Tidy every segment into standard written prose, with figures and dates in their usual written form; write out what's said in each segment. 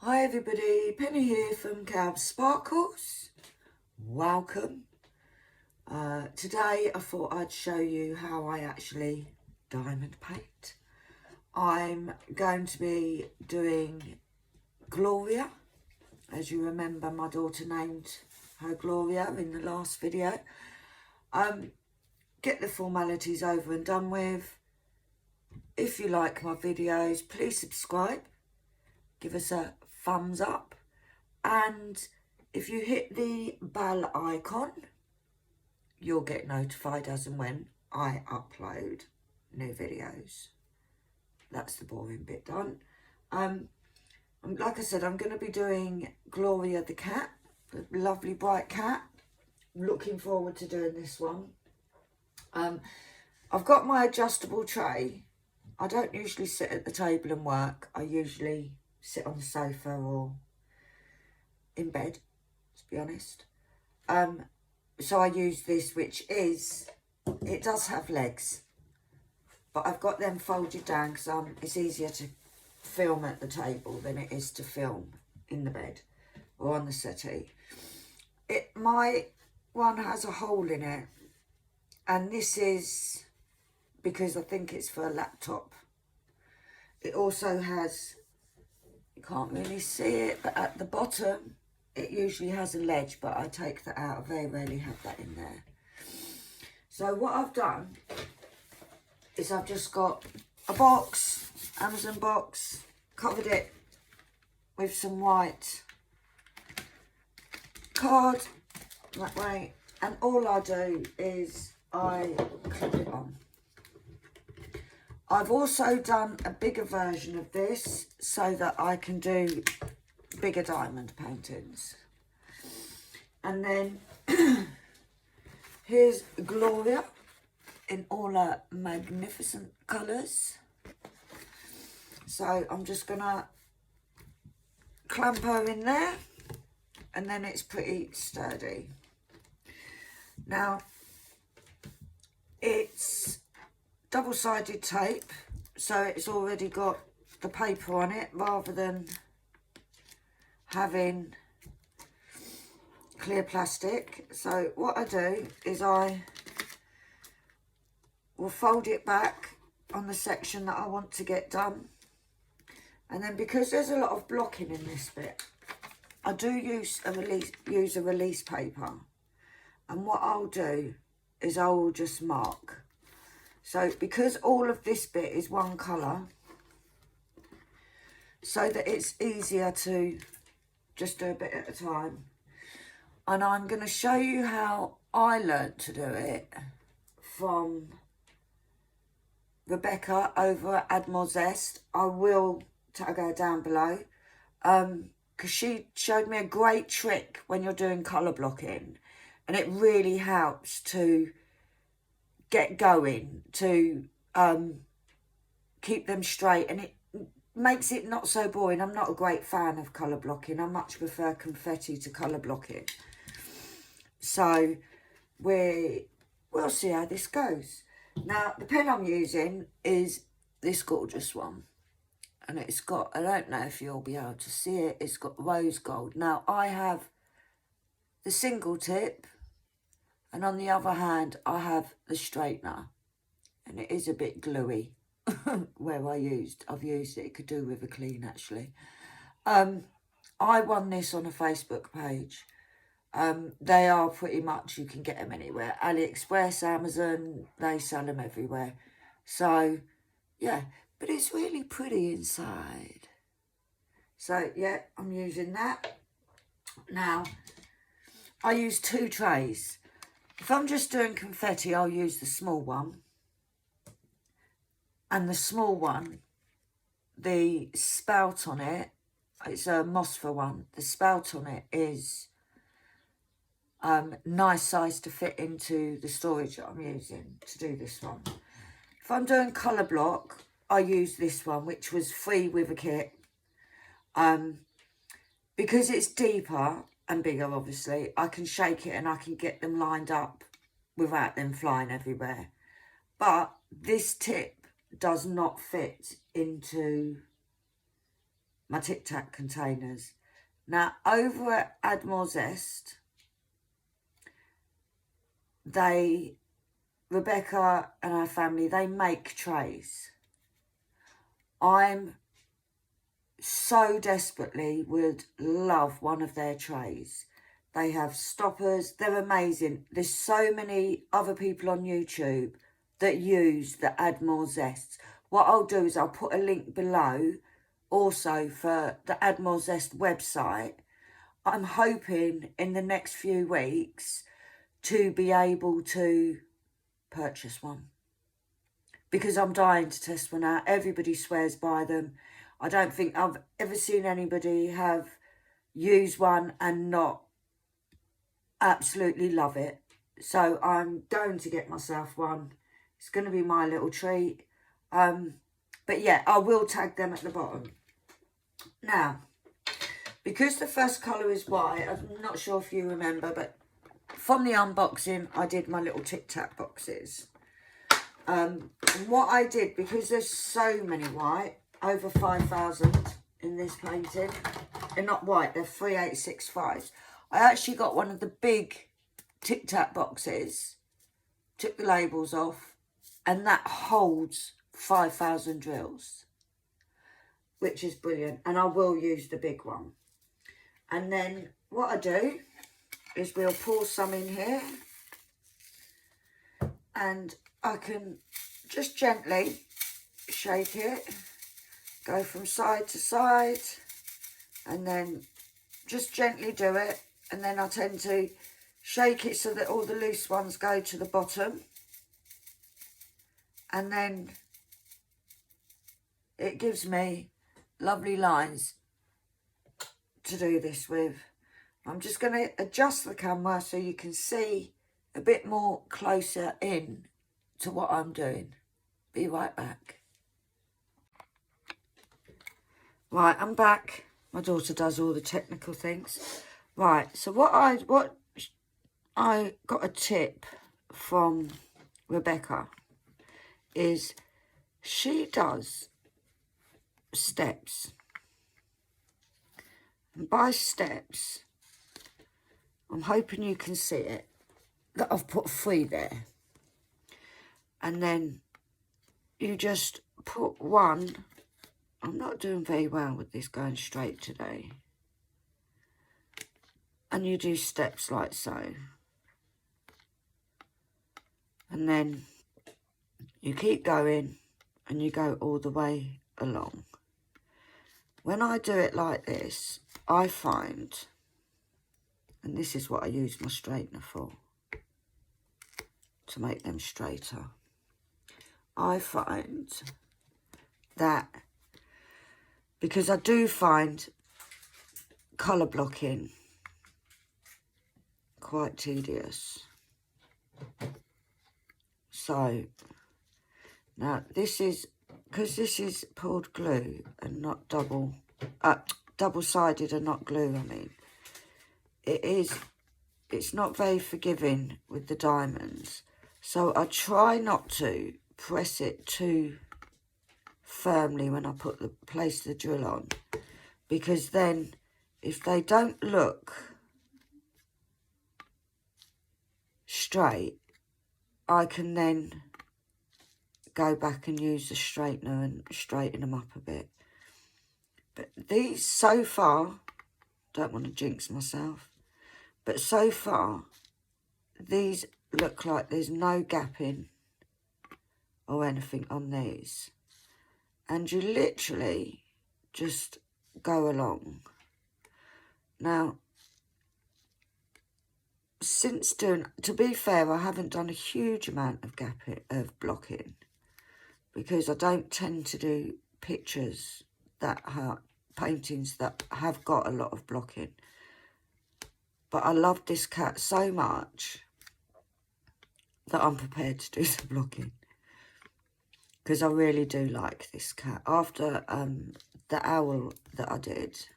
Hi everybody, Penny here from Cab Sparkles. Welcome. Today I thought I'd show you how I actually diamond paint. I'm going to be doing Gloria. As you remember, my daughter named her Gloria in the last video. Get the formalities over and done with. If you like my videos, please subscribe. Give us a thumbs up, and if you hit the bell icon, you'll get notified as and when I upload new videos. That's the boring bit done. Like I said, I'm going to be doing Gloria the cat, the lovely bright cat. Looking forward to doing this one. I've got my adjustable tray. I don't usually sit at the table and work. I usually sit on the sofa or in bed, to be honest. So I use this, which is, it does have legs, but I've got them folded down because it's easier to film at the table than it is to film in the bed or on the settee. My one has a hole in it, and this is because I think it's for a laptop. It also has, you can't really see it, but at the bottom it usually has a ledge, but I take that out. I very rarely have that in there. So what I've done is I've just got a box, Amazon box, covered it with some white card that way, and all I do is I clip it on. I've also done a bigger version of this so that I can do bigger diamond paintings. And then here's Gloria in all her magnificent colours. So I'm just going to clamp her in there, and then it's pretty sturdy. Now, it's double-sided tape, so it's already got the paper on it rather than having clear plastic. So what I do is I will fold it back on the section that I want to get done, and then because there's a lot of blocking in this bit, I do use a release paper, and what I'll do is I will just mark. So because all of this bit is one colour, so that it's easier to just do a bit at a time. And I'm going to show you how I learnt to do it from Rebecca over at Admiral Zest. I will tag her down below, because she showed me a great trick when you're doing colour blocking, and it really helps to get going, to keep them straight, and it makes it not so boring. I'm not a great fan of colour blocking. I much prefer confetti to colour blocking. So we'll see how this goes. Now, the pen I'm using is this gorgeous one, and it's got, I don't know if you'll be able to see it, it's got rose gold. Now, I have the single tip, and on the other hand, I have the straightener, and it is a bit gluey where I've used it. It could do with a clean, actually. I won this on a Facebook page. They are pretty much, you can get them anywhere. AliExpress, Amazon, they sell them everywhere. So, yeah, but it's really pretty inside. So, yeah, I'm using that. Now, I use 2 trays. If I'm just doing confetti, I'll use the small one. And the small one, the spout on it, it's a Mosfer one. The spout on it is nice size to fit into the storage that I'm using to do this one. If I'm doing colour block, I use this one, which was free with a kit. Because it's deeper and bigger, obviously, I can shake it and I can get them lined up without them flying everywhere. But this tip does not fit into my Tic Tac containers. Now, over at Add More Zest, Rebecca and her family, they make trays. I'm so desperately would love one of their trays. They have stoppers. They're amazing. There's so many other people on YouTube that use the Add More Zest. What I'll do is I'll put a link below also for the Add More Zest website. I'm hoping in the next few weeks to be able to purchase one, because I'm dying to test one out. Everybody swears by them. I don't think I've ever seen anybody have used one and not absolutely love it. So I'm going to get myself one. It's going to be my little treat. But yeah, I will tag them at the bottom. Now, because the first colour is white, I'm not sure if you remember, but from the unboxing, I did my little Tic Tac boxes. And what I did, because there's so many white, over 5,000 in this painting. They're not white, they're 3865s. I actually got one of the big Tic Tac boxes, took the labels off, and that holds 5,000 drills, which is brilliant. And I will use the big one. And then what I do is we'll pour some in here, and I can just gently shake it, go from side to side, and then just gently do it. And then I tend to shake it so that all the loose ones go to the bottom, and then it gives me lovely lines to do this with. I'm just going to adjust the camera so you can see a bit more closer in to what I'm doing. Be right back. Right, I'm back. My daughter does all the technical things. Right, so what I got a tip from Rebecca is she does steps. And by steps, I'm hoping you can see it, that I've put 3 there. And then you just put 1. I'm not doing very well with this going straight today. And you do steps like so. And then you keep going and you go all the way along. When I do it like this, I find, and this is what I use my straightener for, to make them straighter. I find that, because I do find colour blocking quite tedious. So, now this is, because this is poured glue and not double-sided and not glue, I mean, it's not very forgiving with the diamonds. So I try not to press it too firmly when I place the drill on, because then if they don't look straight, I can then go back and use the straightener and straighten them up a bit. But these, so far, don't want to jinx myself, but so far these look like there's no gapping or anything on these, and you literally just go along. Now, since to be fair, I haven't done a huge amount of blocking, because I don't tend to do pictures that are paintings that have got a lot of blocking. But I love this cat so much that I'm prepared to do some blocking, because I really do like this cat. After the owl that I did,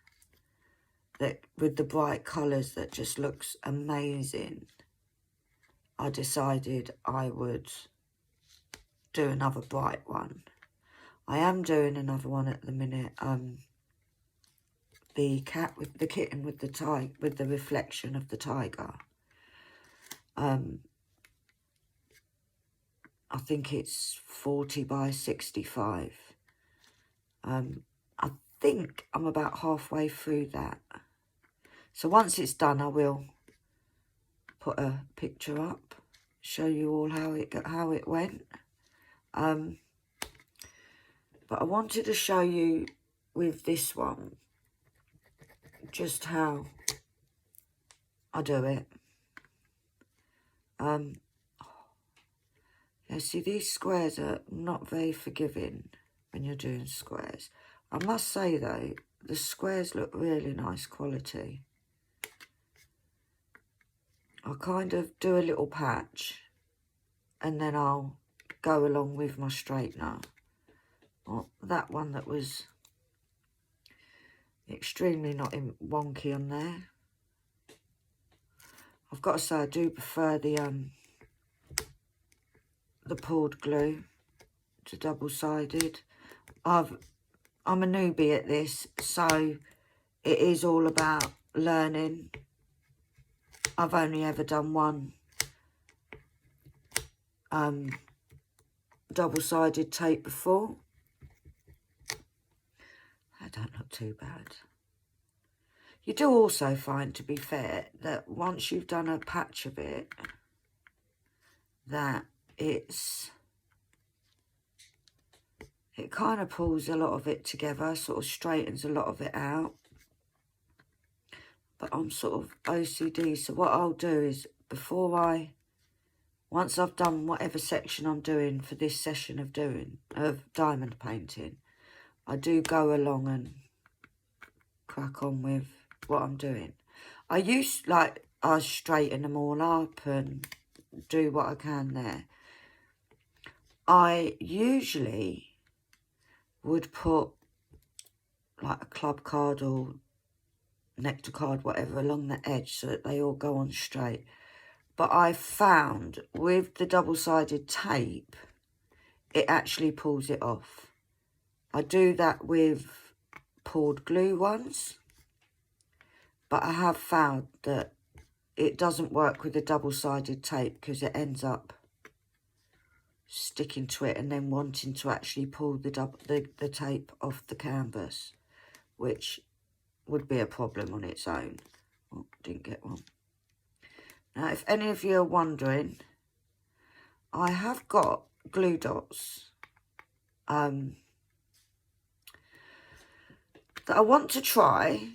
that with the bright colours that just looks amazing, I decided I would do another bright one. I am doing another one at the minute. the kitten with the reflection of the tiger. I think it's 40 by 65. I think I'm about halfway through that. So once it's done, I will put a picture up, show you all how it went. But I wanted to show you with this one just how I do it. Yeah, see, these squares are not very forgiving when you're doing squares. I must say though, the squares look really nice quality. I'll kind of do a little patch and then I'll go along with my straightener. Well, that one that was extremely not wonky on there. I've got to say I do prefer the poured glue to double-sided. I'm a newbie at this, so it is all about learning. I've only ever done one double-sided tape before. That don't look too bad. You do also find, to be fair, that once you've done a patch of it, that it kind of pulls a lot of it together, sort of straightens a lot of it out. But I'm sort of OCD, so what I'll do is once I've done whatever section I'm doing for this session of diamond painting, I do go along and crack on with what I'm doing. I straighten them all up and do what I can there. I usually would put like a club card or nectar card, whatever, along the edge so that they all go on straight. But I found with the double-sided tape, it actually pulls it off. I do that with poured glue ones, but I have found that it doesn't work with the double-sided tape because it ends up sticking to it and then wanting to actually pull the tape off the canvas, which would be a problem on its own. Oh, didn't get one. Now, if any of you are wondering, I have got glue dots that I want to try.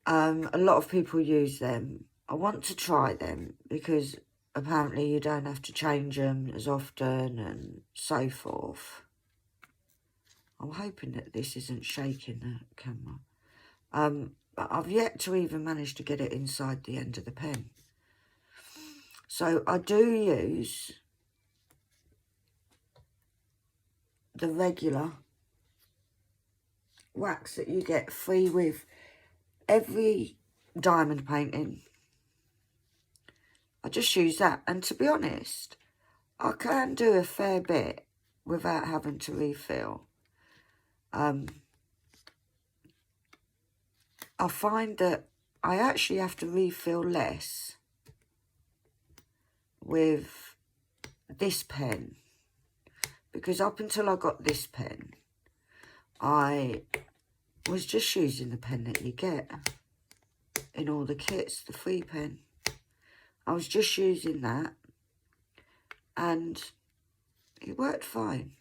A lot of people use them. I want to try them because apparently you don't have to change them as often and so forth. I'm hoping that this isn't shaking the camera. But I've yet to even manage to get it inside the end of the pen. So I do use the regular wax that you get free with every diamond painting. I just use that, and to be honest, I can do a fair bit without having to refill. I find that I actually have to refill less with this pen, because up until I got this pen, I was just using the pen that you get in all the kits, the free pen. I was just using that and it worked fine.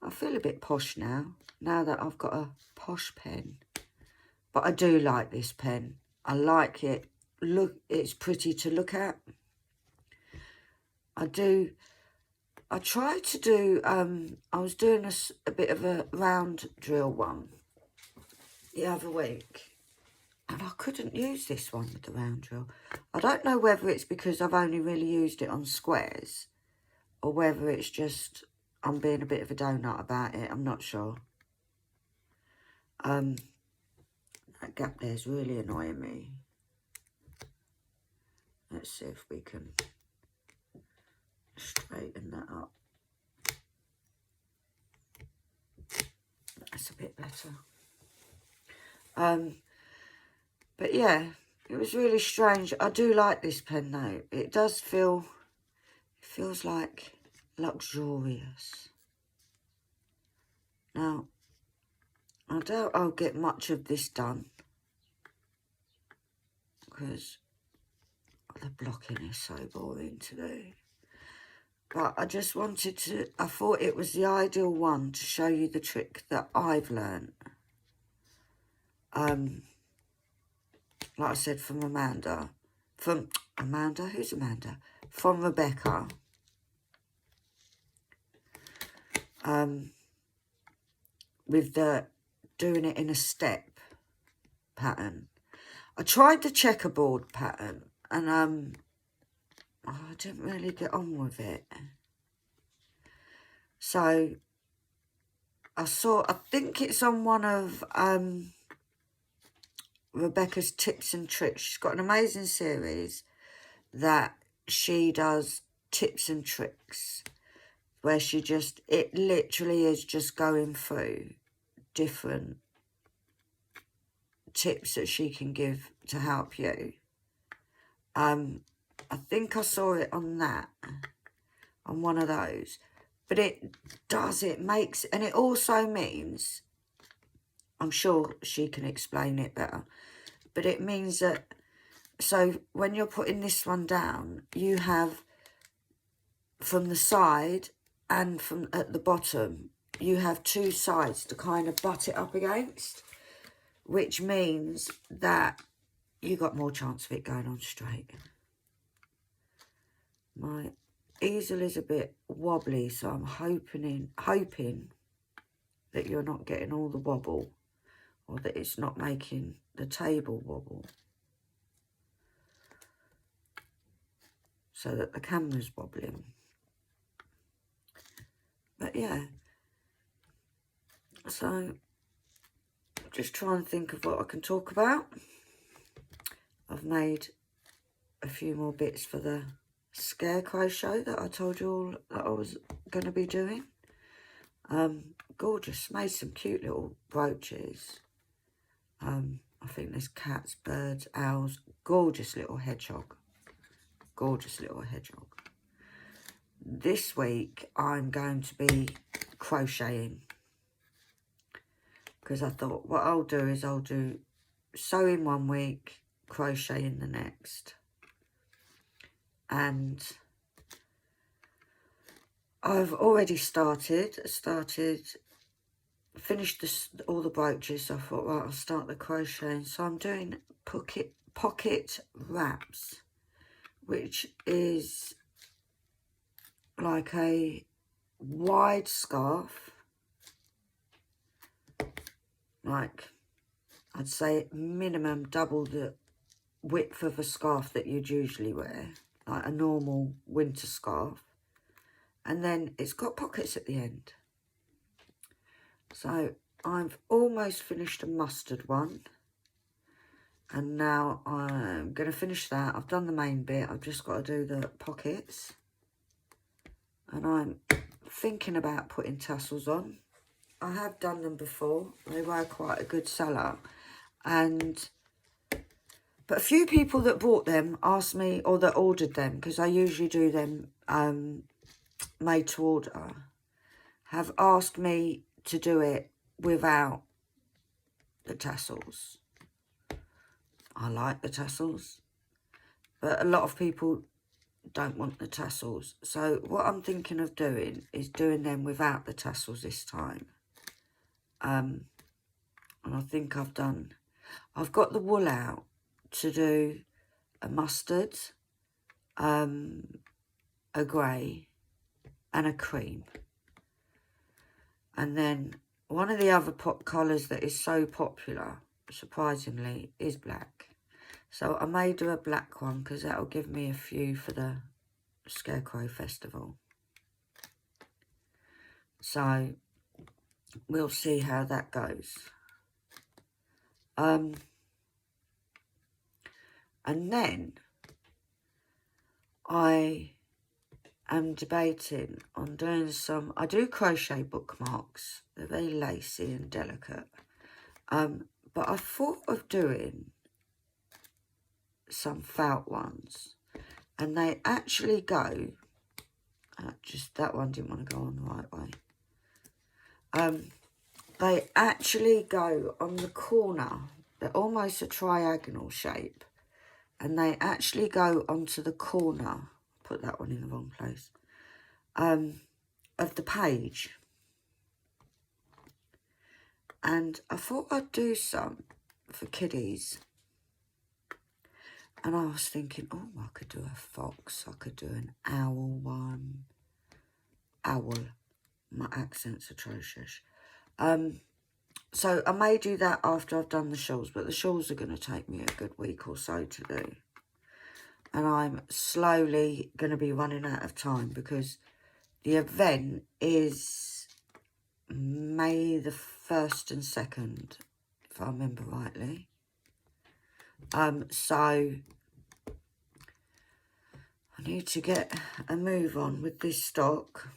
I feel a bit posh now that I've got a posh pen. But I do like this pen. I like it. Look, it's pretty to look at. I try to do, I was doing a bit of a round drill one the other week. And I couldn't use this one with the round drill. I don't know whether it's because I've only really used it on squares or whether it's just I'm being a bit of a donut about it. I'm not sure. That gap there is really annoying me. Let's see if we can straighten that up. That's a bit better. But yeah, it was really strange. I do like this pen though. It does feel, it feels like luxurious. Now, I doubt I'll get much of this done because the blocking is so boring to do. But I just wanted to, I thought it was the ideal one to show you the trick that I've learned. Like I said, from Amanda. From Amanda? Who's Amanda? From Rebecca. With the doing it in a step pattern. I tried the checkerboard pattern and I didn't really get on with it. So I think it's on one of Rebecca's tips and tricks. She's got an amazing series that she does tips and tricks where she just, it literally is just going through different tips that she can give to help you. I think I saw it on that, on one of those. But it does, it makes, and it also means, I'm sure she can explain it better, but it means that, so when you're putting this one down, you have from the side and from at the bottom, you have two sides to kind of butt it up against, which means that you got more chance of it going on straight. My easel is a bit wobbly, so I'm hoping that you're not getting all the wobble, or that it's not making the table wobble, so that the camera's wobbling. But yeah, so just try and think of what I can talk about. I've made a few more bits for the scarecrow show that I told you all that I was going to be doing. Gorgeous, made some cute little brooches. I think there's cats, birds, owls, gorgeous little hedgehog. Gorgeous little hedgehog. This week I'm going to be crocheting, because I thought what I'll do is I'll do sewing one week, crocheting the next. And I've already finished all the brooches, so I thought, right, I'll start the crocheting. So I'm doing pocket wraps, which is like a wide scarf, like I'd say minimum double the width of a scarf that you'd usually wear, like a normal winter scarf, and then it's got pockets at the end. So I've almost finished a mustard one, and now I'm going to finish that. I've done the main bit, I've just got to do the pockets, and I'm thinking about putting tassels on. I have done them before, they were quite a good seller, but a few people that bought them asked me, or that ordered them, because I usually do them made to order, have asked me to do it without the tassels. I like the tassels, but a lot of people don't want the tassels. So what I'm thinking of doing is doing them without the tassels this time. And I think I've got the wool out to do a mustard, a grey and a cream. And then one of the other pop colours that is so popular, surprisingly, is black. So I may do a black one, because that'll give me a few for the Scarecrow Festival. So we'll see how that goes. And then I am debating on doing some, I do crochet bookmarks. They're very lacy and delicate. But But I thought of doing some felt ones. And they actually go... just that one didn't want to go on the right way. They actually go on the corner. They're almost a triagonal shape. And they actually go onto the corner. Put that one in the wrong place. Of the page. And I thought I'd do some for kiddies. And I was thinking, oh, I could do a fox. I could do an owl one. Owl. My accent's atrocious. So I may do that after I've done the shawls, but the shawls are going to take me a good week or so to do. And I'm slowly going to be running out of time because the event is May the 1st and 2nd, if I remember rightly. So I need to get a move on with this stock.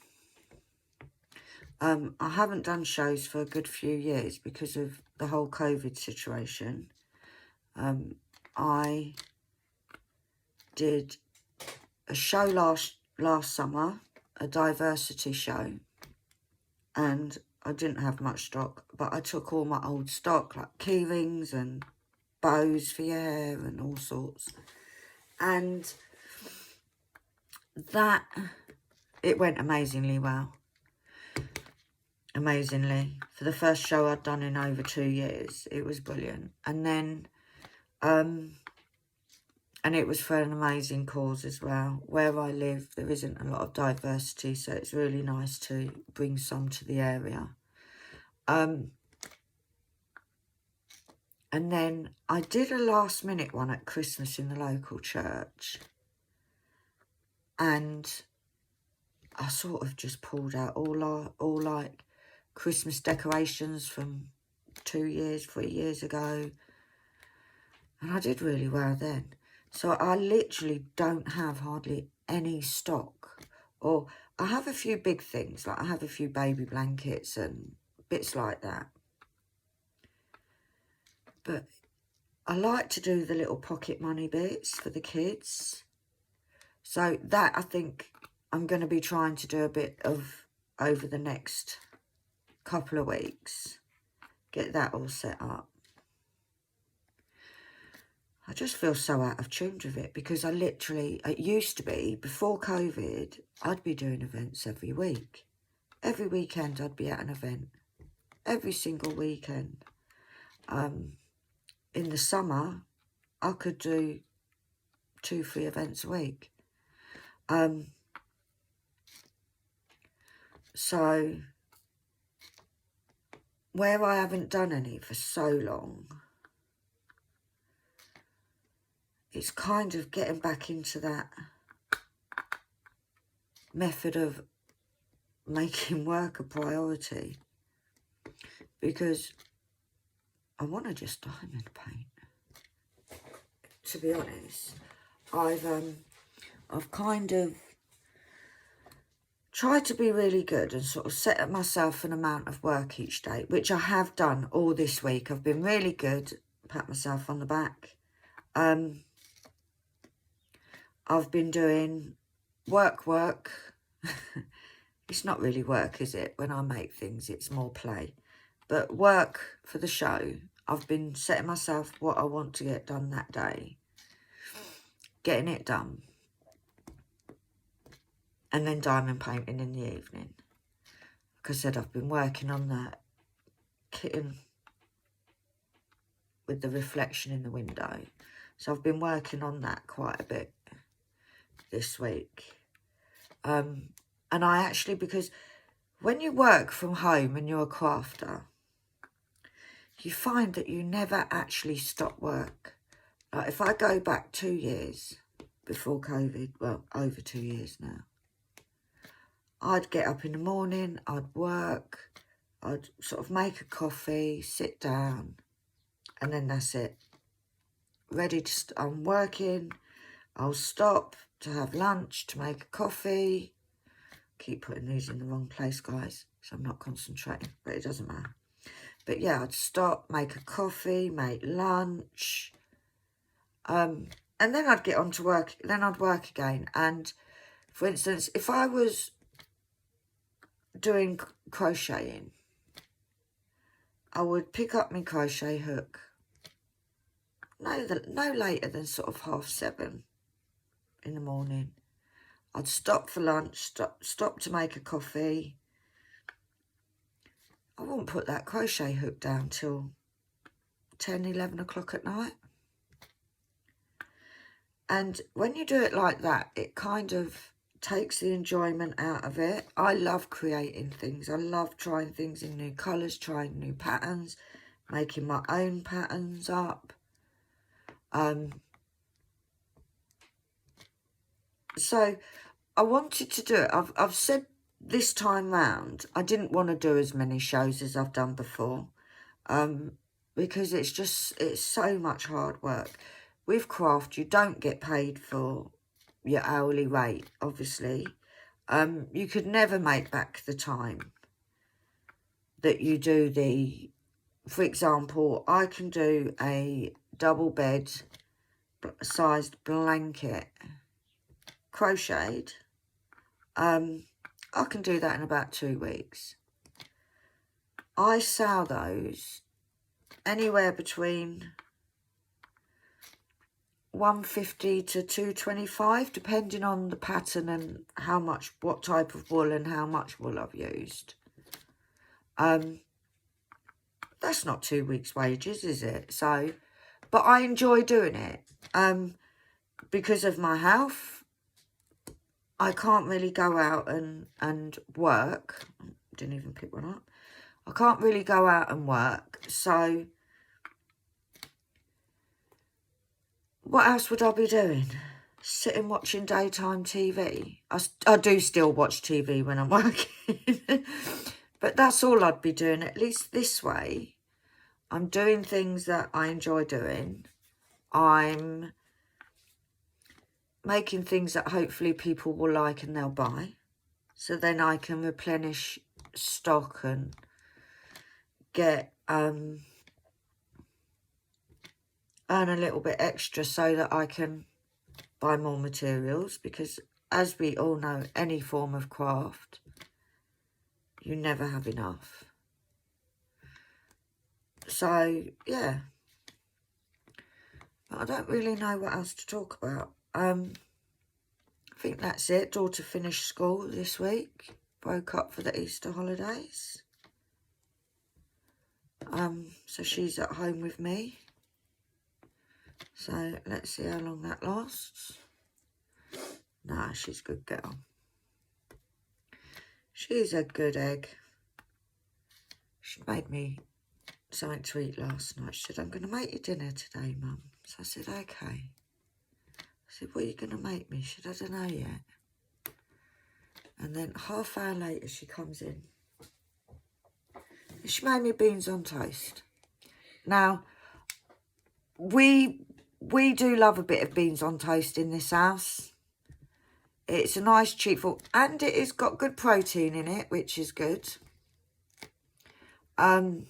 I haven't done shows for a good few years because of the whole COVID situation. I did a show last summer, a diversity show, and I didn't have much stock, but I took all my old stock, like key rings and bows for your hair and all sorts. And that, it went amazingly well. Amazingly. For the first show I'd done in over 2 years, it was brilliant. And then, and it was for an amazing cause as well. Where I live, there isn't a lot of diversity, so it's really nice to bring some to the area. And then I did a last minute one at Christmas in the local church. And I sort of just pulled out all like Christmas decorations from 2 years, 3 years ago. And I did really well then. So I literally don't have hardly any stock. Or I have a few big things, like I have a few baby blankets and bits like that. But I like to do the little pocket money bits for the kids. So that I think I'm going to be trying to do a bit of over the next couple of weeks. Get that all set up. I just feel so out of tune with it because it used to be, before COVID, I'd be doing events every week. Every weekend I'd be at an event. Every single weekend. In the summer, I could do 2-3 events a week. So, where I haven't done any for so long, it's kind of getting back into that method of making work a priority, because I want to just diamond paint. To be honest, I've kind of tried to be really good and sort of set up myself an amount of work each day, which I have done all this week. I've been really good, pat myself on the back. I've been doing work. It's not really work, is it? When I make things, it's more play. But work for the show, I've been setting myself what I want to get done that day. Getting it done. And then diamond painting in the evening. Like I said, I've been working on that kitten with the reflection in the window. So I've been working on that quite a bit this week. And I actually, because when you work from home and you're a crafter, you find that you never actually stop work. Like if I go back 2 years before COVID, well, over 2 years now, I'd get up in the morning, I'd work, I'd sort of make a coffee, sit down, and then that's it. Ready to, I'm working, I'll stop to have lunch, to make a coffee. Keep putting these in the wrong place, guys, so I'm not concentrating, but it doesn't matter. But yeah, I'd stop, make a coffee, make lunch. And then I'd get on to work. Then I'd work again. And for instance, if I was doing crocheting, I would pick up my crochet hook no later than sort of 7:30 in the morning. I'd stop for lunch, stop to make a coffee. I wouldn't put that crochet hook down till 10, 11 o'clock at night. And when you do it like that, it kind of takes the enjoyment out of it. I love creating things. I love trying things in new colours, trying new patterns, making my own patterns up. So I wanted to do it. I've said this time round, I didn't want to do as many shows as I've done before, because it's so much hard work. With craft, you don't get paid for your hourly rate, obviously. You could never make back the time that you do for example, I can do a double bed sized blanket crocheted. I can do that in about 2 weeks. I sell those anywhere between £150 to £225, depending on the pattern and what type of wool and how much wool I've used. That's not 2 weeks' wages, is it? So, but I enjoy doing it. Because of my health, I can't really go out and work. Didn't even pick one up. I can't really go out and work. So, what else would I be doing? Sitting watching daytime TV. I do still watch TV when I'm working. But that's all I'd be doing. At least this way, I'm doing things that I enjoy doing. I'm making things that hopefully people will like and they'll buy. So then I can replenish stock and get earn a little bit extra so that I can buy more materials, because as we all know, any form of craft, you never have enough. So yeah, but I don't really know what else to talk about. I think that's it. Daughter finished school this week, broke up for the Easter holidays. So she's at home with me. So let's see how long that lasts. Nah, she's a good girl. She's a good egg. She made me something to eat last night. She said, I'm going to make you dinner today, Mum. So I said, okay. I said, what are you going to make me? She said, I don't know yet. And then half hour later, she comes in. She made me beans on toast. Now, we do love a bit of beans on toast in this house. It's a nice cheap food, and it has got good protein in it, which is good. I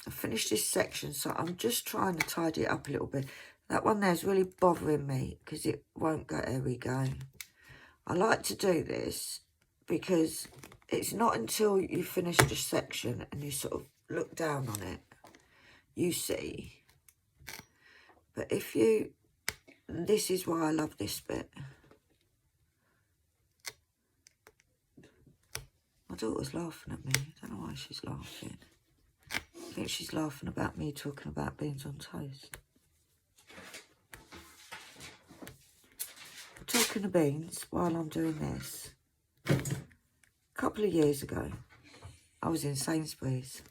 finished this section, so I'm just trying to tidy it up a little bit. That one there is really bothering me because it won't go. There we go. I like to do this because it's not until you finish the section and you sort of look down on it, you see. But if you, this is why I love this bit. My daughter's laughing at me. I don't know why she's laughing. I think she's laughing about me talking about beans on toast. Talking of beans, while I'm doing this, a couple of years ago, I was in Sainsbury's.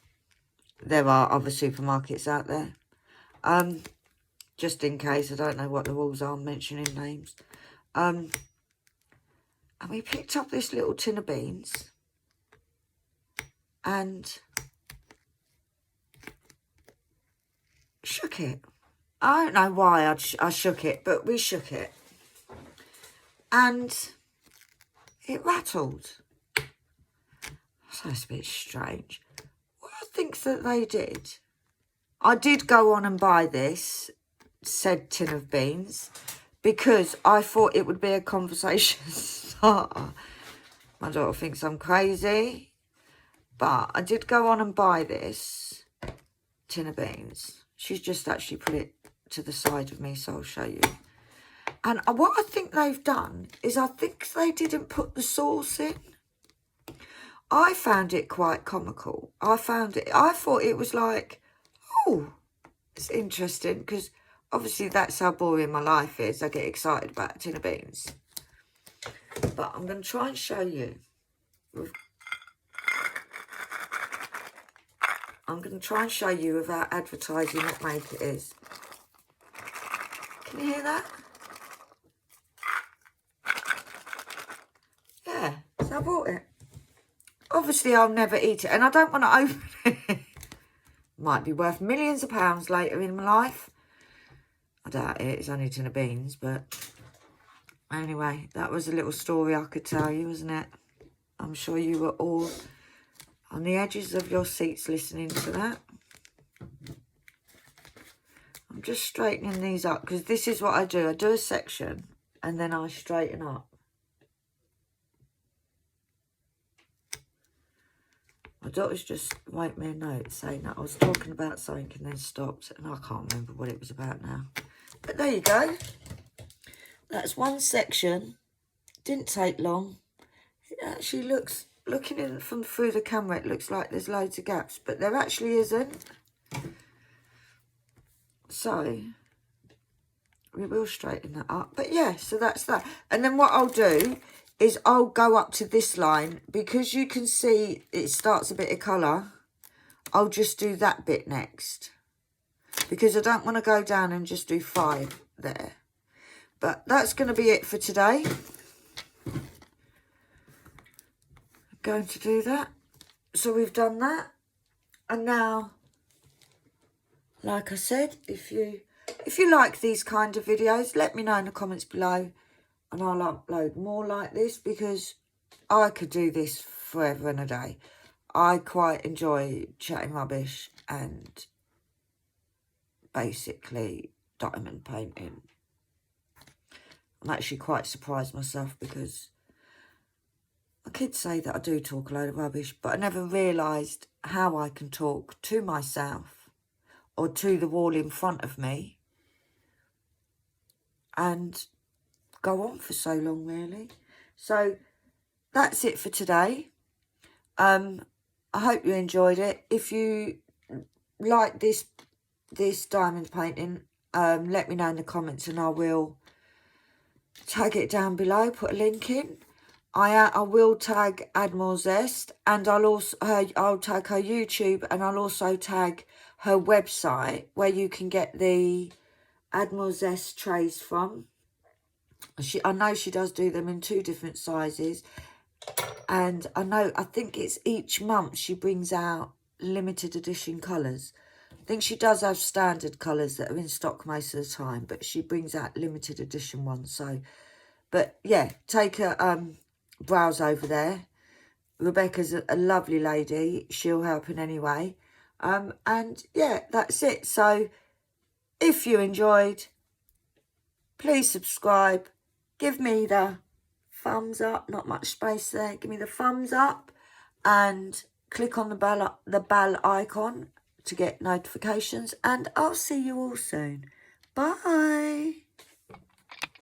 There are other supermarkets out there. Just in case, I don't know what the rules are, I'm mentioning names. And we picked up this little tin of beans. And shook it. I don't know why I shook it, but we shook it. And it rattled. So it's a bit strange. What think that they did. I did go on and buy this said tin of beans because I thought it would be a conversation starter. My daughter thinks I'm crazy, but I did go on and buy this tin of beans. She's just actually put it to the side of me, so I'll show you. And what I think they've done is I think they didn't put the sauce in. I found it quite comical. I thought it was like, oh, it's interesting, because obviously that's how boring my life is. I get excited about a tin of beans. But I'm going to try and show you. I'm going to try and show you without advertising what make it is. Can you hear that? Yeah, so I bought it. Obviously, I'll never eat it, and I don't want to open it. Might be worth millions of pounds later in my life. I doubt it. It's only a tin of beans, but anyway, that was a little story I could tell you, wasn't it? I'm sure you were all on the edges of your seats listening to that. I'm just straightening these up because this is what I do. I do a section and then I straighten up. My daughter's just wrote me a note saying that I was talking about something and then stopped, and I can't remember what it was about now. But there you go. That's one section. Didn't take long. It actually looks, looking in from through the camera, it looks like there's loads of gaps, but there actually isn't. So we will straighten that up. But yeah, so that's that. And then what I'll do is I'll go up to this line, because you can see it starts a bit of colour. I'll just do that bit next, because I don't want to go down and just do 5 there. But that's going to be it for today. I'm going to do that. So we've done that. And now, like I said, if you like these kind of videos, let me know in the comments below, and I'll upload more like this, because I could do this forever and a day. I quite enjoy chatting rubbish and basically diamond painting. I'm actually quite surprised myself, because I could say that I do talk a load of rubbish, but I never realised how I can talk to myself or to the wall in front of me and go on for so long, really. So that's it for today. I hope you enjoyed it. If you like this diamond painting, let me know in the comments and I will tag it down below, put a link in. I will tag Admiral Zest, and I'll tag her YouTube, and I'll also tag her website where you can get the Admiral Zest trays from. I know she does do them in 2 different sizes, and I think it's each month she brings out limited edition colours. I think she does have standard colours that are in stock most of the time, but she brings out limited edition ones. So, but yeah, take a browse over there. Rebecca's a lovely lady. She'll help in any way. And yeah, that's it. So if you enjoyed, please subscribe. Give me the thumbs up. Not much space there. Give me the thumbs up and click on the bell icon to get notifications. And I'll see you all soon. Bye.